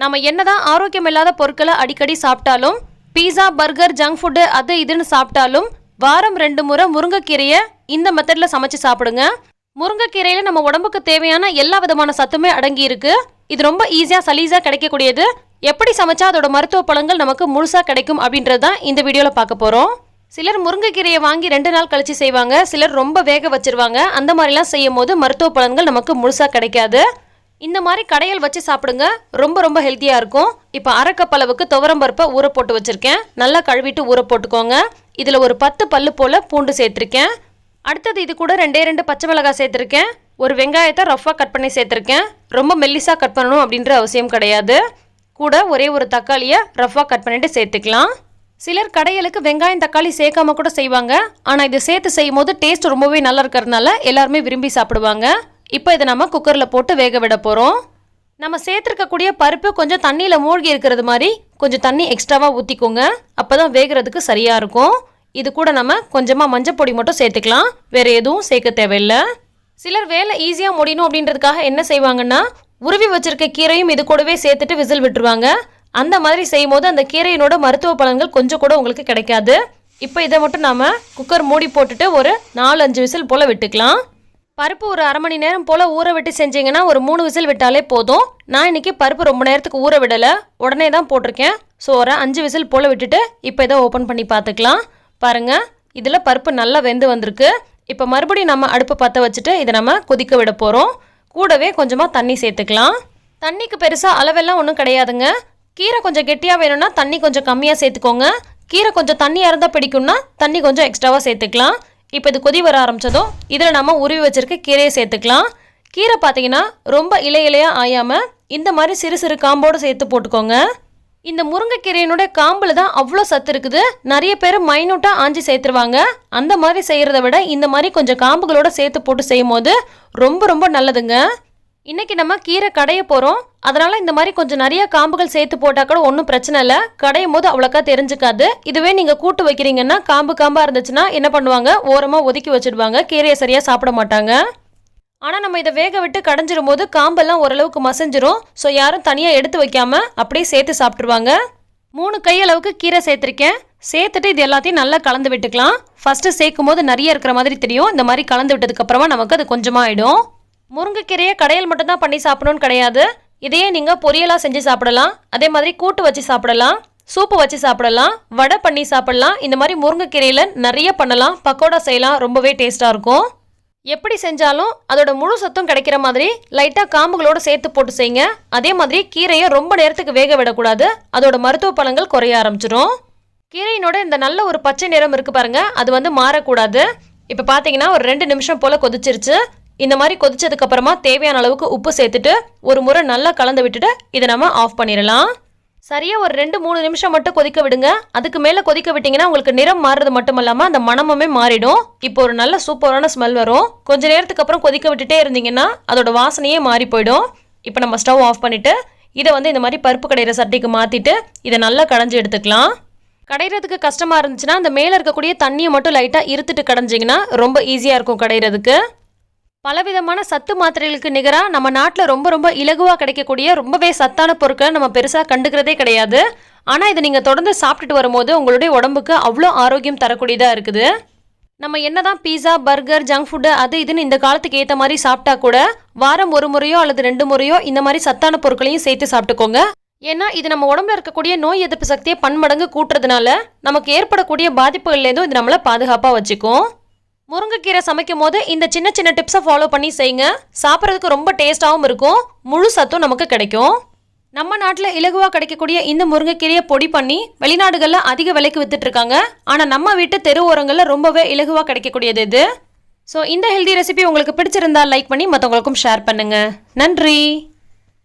நம்ம என்னதான் ஆரோக்கியம் இல்லாத பொருட்களை அடிக்கடி சாப்பிட்டாலும், பீஸா, பர்கர், ஜங்க் ஃபுட்டு அது இதுன்னு சாப்பிட்டாலும் வாரம் 2 முறை முருங்கைக்கீரையை இந்த மெத்தடில் சமைச்சு சாப்பிடுங்க. முருங்கைக்கீரையில் நம்ம உடம்புக்கு தேவையான எல்லா விதமான சத்துமே அடங்கி இருக்கு. இது ரொம்ப ஈஸியாக சலீஸாக கிடைக்கக்கூடியது. எப்படி சமைச்சா அதோட மருத்துவ பலன்கள் நமக்கு முழுசாக கிடைக்கும் அப்படின்றது தான் இந்த வீடியோவில் பார்க்க போகிறோம். சிலர் முருங்கைக்கீரையை வாங்கி 2 நாள் கழிச்சு செய்வாங்க, சிலர் ரொம்ப வேக வச்சிருவாங்க. அந்த மாதிரிலாம் செய்யும் போது மருத்துவ பலன்கள் நமக்கு முழுசாக கிடைக்காது. இந்த மாதிரி கடையில் வச்சு சாப்பிடுங்க, ரொம்ப ரொம்ப ஹெல்த்தியாக இருக்கும். இப்போ 1/2 கப் அளவுக்கு துவரம்பருப்பை ஊற போட்டு வச்சுருக்கேன். நல்லா கழுவிட்டு ஊற போட்டுக்கோங்க. இதில் ஒரு 10 பல்லு போல் பூண்டு சேர்த்துருக்கேன். அடுத்தது இது கூட 2 பச்சை மிளகாய் சேர்த்துருக்கேன். ஒரு வெங்காயத்தை ரஃபாக கட் பண்ணி சேர்த்துருக்கேன். ரொம்ப மெல்லிஸாக கட் பண்ணணும் அப்படின்ற அவசியம் கிடையாது. கூட ஒரே ஒரு தக்காளியை ரஃபாக கட் பண்ணிவிட்டு சேர்த்துக்கலாம். சிலர் கடைகளுக்கு வெங்காயம் தக்காளி சேர்க்காம கூட செய்வாங்க. ஆனால் இது சேர்த்து செய்யும் போது டேஸ்ட் ரொம்பவே நல்லா இருக்கிறதுனால எல்லாருமே விரும்பி சாப்பிடுவாங்க. இப்போ இதை நம்ம குக்கரில் போட்டு வேக விட போகிறோம். நம்ம சேர்த்துருக்கக்கூடிய பருப்பு கொஞ்சம் தண்ணியில் மூழ்கி இருக்கிறது மாதிரி கொஞ்சம் தண்ணி எக்ஸ்ட்ராவாக ஊற்றிக்கோங்க. அப்போ தான் வேகிறதுக்கு சரியாக இருக்கும். இது கூட நம்ம கொஞ்சமாக மஞ்சப்பொடி மட்டும் சேர்த்துக்கலாம், வேறு எதுவும் சேர்க்க தேவையில்லை. சிலர் வேலை ஈஸியாக முடியணும் அப்படின்றதுக்காக என்ன செய்வாங்கன்னா, உருவி வச்சிருக்க கீரையும் இது கூடவே சேர்த்துட்டு விசில் விட்டுருவாங்க. அந்த மாதிரி செய்யும் போது அந்த கீரையினோட மருத்துவ பலன்கள் கொஞ்சம் கூட உங்களுக்கு கிடைக்காது. இப்போ இதை மட்டும் நாம் குக்கர் மூடி போட்டுட்டு ஒரு 4-5 விசில் போல் விட்டுக்கலாம். பருப்பு ஒரு 1/2 மணி நேரம் போல் ஊற விட்டு செஞ்சிங்கன்னா ஒரு 3 விசில் விட்டாலே போதும். நான் இன்றைக்கி பருப்பு ரொம்ப நேரத்துக்கு ஊற விடலை, உடனே தான் போட்டிருக்கேன். ஸோ ஒரு 5 விசில் போல் விட்டுட்டு இப்போ இதை ஓப்பன் பண்ணி பார்த்துக்கலாம். பாருங்கள், இதில் பருப்பு நல்லா வெந்து வந்திருக்கு. இப்போ மறுபடியும் நம்ம அடுப்பு பற்ற வச்சுட்டு இதை நம்ம கொதிக்க விட போகிறோம். கூடவே கொஞ்சமாக தண்ணி சேர்த்துக்கலாம். தண்ணிக்கு பெருசாக அளவெல்லாம் ஒன்றும் கிடையாதுங்க. கீரை கொஞ்சம் கெட்டியாக வேணும்னா தண்ணி கொஞ்சம் கம்மியாக சேர்த்துக்கோங்க. கீரை கொஞ்சம் தண்ணியாக இருந்தால் பிடிக்கும்னா தண்ணி கொஞ்சம் எக்ஸ்ட்ராவாக சேர்த்துக்கலாம். இப்போ இது கொதி வர ஆரம்பித்ததும் இதில் நம்ம உருவி வச்சுருக்க கீரையை சேர்த்துக்கலாம். கீரை பார்த்தீங்கன்னா ரொம்ப இலையாக ஆயாமல் இந்த மாதிரி சிறு சிறு காம்போடு சேர்த்து போட்டுக்கோங்க. இந்த முருங்கைக்கீரையினுடைய காம்பில் தான் அவ்வளோ சத்து இருக்குது. நிறைய பேர் மைனூட்டாக ஆஞ்சி சேர்த்துருவாங்க. அந்த மாதிரி செய்கிறத விட இந்த மாதிரி கொஞ்சம் காம்புகளோடு சேர்த்து போட்டு செய்யும் போது ரொம்ப ரொம்ப நல்லதுங்க. இன்றைக்கி நம்ம கீரை கடைய போகிறோம். அதனால் இந்த மாதிரி கொஞ்சம் நிறைய காம்புகள் சேர்த்து போட்டால் கூட ஒன்றும் பிரச்சனை இல்லை. கடையும் போது அவ்வளோக்கா தெரிஞ்சுக்காது. இதுவே நீங்கள் கூட்டு வைக்கிறீங்கன்னா காம்பாக இருந்துச்சுன்னா என்ன பண்ணுவாங்க, ஓரமாக ஒதுக்கி வச்சுடுவாங்க, கீரையை சரியாக சாப்பிட மாட்டாங்க. ஆனால் நம்ம இதை வேக விட்டு கடைஞ்சிரும் போது காம்பெல்லாம் ஓரளவுக்கு மசிஞ்சிரும். ஸோ யாரும் தனியாக எடுத்து வைக்காமல் அப்படியே சேர்த்து சாப்பிட்ருவாங்க. 3 கை அளவுக்கு கீரை சேர்த்துருக்கேன். சேர்த்துட்டு இது எல்லாத்தையும் நல்லா கலந்து விட்டுக்கலாம். ஃபஸ்ட்டு சேர்க்கும் போது நிறைய இருக்கிற மாதிரி தெரியும். இந்த மாதிரி கலந்து விட்டதுக்கப்புறமா நமக்கு அது கொஞ்சமாக ஆகிடும். முருங்கைக்கீரையை கடையில் மட்டும்தான் பண்ணி சாப்பிடணும்னு கிடையாது. இதையே நீங்கள் பொரியலாக செஞ்சு சாப்பிடலாம். அதே மாதிரி கூட்டு வச்சு சாப்பிடலாம், சூப்பு வச்சு சாப்பிடலாம், வடை பண்ணி சாப்பிடலாம். இந்த மாதிரி முருங்கைக்கீரையில் நிறைய பண்ணலாம். பக்கோடா செய்யலாம், ரொம்பவே டேஸ்ட்டாக இருக்கும். எப்படி செஞ்சாலும் அதோட முழு சத்தும் கிடைக்கிற மாதிரி லைட்டாக காம்புகளோடு சேர்த்து போட்டு செய்யுங்க. அதே மாதிரி கீரையை ரொம்ப நேரத்துக்கு வேக விடக்கூடாது, அதோட மருத்துவ பலன்கள் குறைய ஆரம்பிச்சிடும். கீரையினோட இந்த நல்ல ஒரு பச்சை நிறம் இருக்குது பாருங்கள், அது மாறக்கூடாது. இப்போ பார்த்தீங்கன்னா ஒரு 2 நிமிஷம் போல் கொதிச்சிருச்சு. இந்த மாதிரி கொதிச்சதுக்கப்புறமா தேவையான அளவுக்கு உப்பு சேர்த்துட்டு ஒரு முறை நல்லா கலந்து விட்டுட்டு இதை நம்ம ஆஃப் பண்ணிடலாம். சரியாக ஒரு 2-3 நிமிஷம் மட்டும் கொதிக்க விடுங்க. அதுக்கு மேலே கொதிக்க விட்டிங்கன்னா உங்களுக்கு நிறம் மாறுறது மட்டும் இல்லாமல் அந்த மணமுமே மாறிடும். இப்போ ஒரு நல்ல சூப்பரான ஸ்மெல் வரும். கொஞ்சம் நேரத்துக்கு அப்புறம் கொதிக்க விட்டுட்டே இருந்தீங்கன்னா அதோட வாசனையே மாறி போயிடும். இப்போ நம்ம ஸ்டவ் ஆஃப் பண்ணிவிட்டு இதை இந்த மாதிரி பருப்பு கடையிற சட்டிக்கு மாற்றிட்டு இதை நல்லா கடைஞ்சி எடுத்துக்கலாம். கடையிறதுக்கு கஷ்டமாக இருந்துச்சுன்னா அந்த மேலே இருக்கக்கூடிய தண்ணியை மட்டும் லைட்டாக இருத்துட்டு கடைஞ்சிங்கன்னா ரொம்ப ஈஸியாக இருக்கும் கடையிறதுக்கு. பலவிதமான சத்து மாத்திரைகளுக்கு நிகராக நம்ம நாட்டில் ரொம்ப ரொம்ப இலகுவாக கிடைக்கக்கூடிய ரொம்பவே சத்தான பொருட்களை நம்ம பெருசாக கண்டுக்கிறதே கிடையாது. ஆனால் இதை நீங்கள் தொடர்ந்து சாப்பிட்டுட்டு வரும்போது உங்களுடைய உடம்புக்கு அவ்வளோ ஆரோக்கியம் தரக்கூடியதாக இருக்குது. நம்ம என்னதான் பீஸா, பர்கர், ஜங்க் ஃபுட்டு அது இதுன்னு இந்த காலத்துக்கு ஏற்ற மாதிரி சாப்பிட்டா கூட வாரம் 1 முறையோ அல்லது 2 முறையோ இந்த மாதிரி சத்தான பொருட்களையும் சேர்த்து சாப்பிட்டுக்கோங்க. ஏன்னா இது நம்ம உடம்புல இருக்கக்கூடிய நோய் எதிர்ப்பு சக்தியை பன்மடங்கு கூட்டுறதுனால நமக்கு ஏற்படக்கூடிய பாதிப்புகள்லேருந்தும் இது நம்மளை பாதுகாப்பாக வச்சுக்கும். முருங்கைக்கீரை சமைக்கும் போது இந்த சின்ன சின்ன டிப்ஸை ஃபாலோ பண்ணி செய்யுங்க. சாப்பிட்றதுக்கு ரொம்ப டேஸ்ட்டாகவும் இருக்கும், முழு சத்தும் நமக்கு கிடைக்கும். நம்ம நாட்டில் இலகுவாக கிடைக்கக்கூடிய இந்த முருங்கைக்கீரையை பொடி பண்ணி வெளிநாடுகளில் அதிக விலைக்கு வித்துட்ருக்காங்க. ஆனால் நம்ம வீட்டு தெரு ஓரங்களில் ரொம்பவே இலகுவாக கிடைக்கக்கூடியது இது. ஸோ இந்த ஹெல்தி ரெசிபி உங்களுக்கு பிடிச்சிருந்தா லைக் பண்ணி மற்றவங்களுக்கும் ஷேர் பண்ணுங்கள். நன்றி.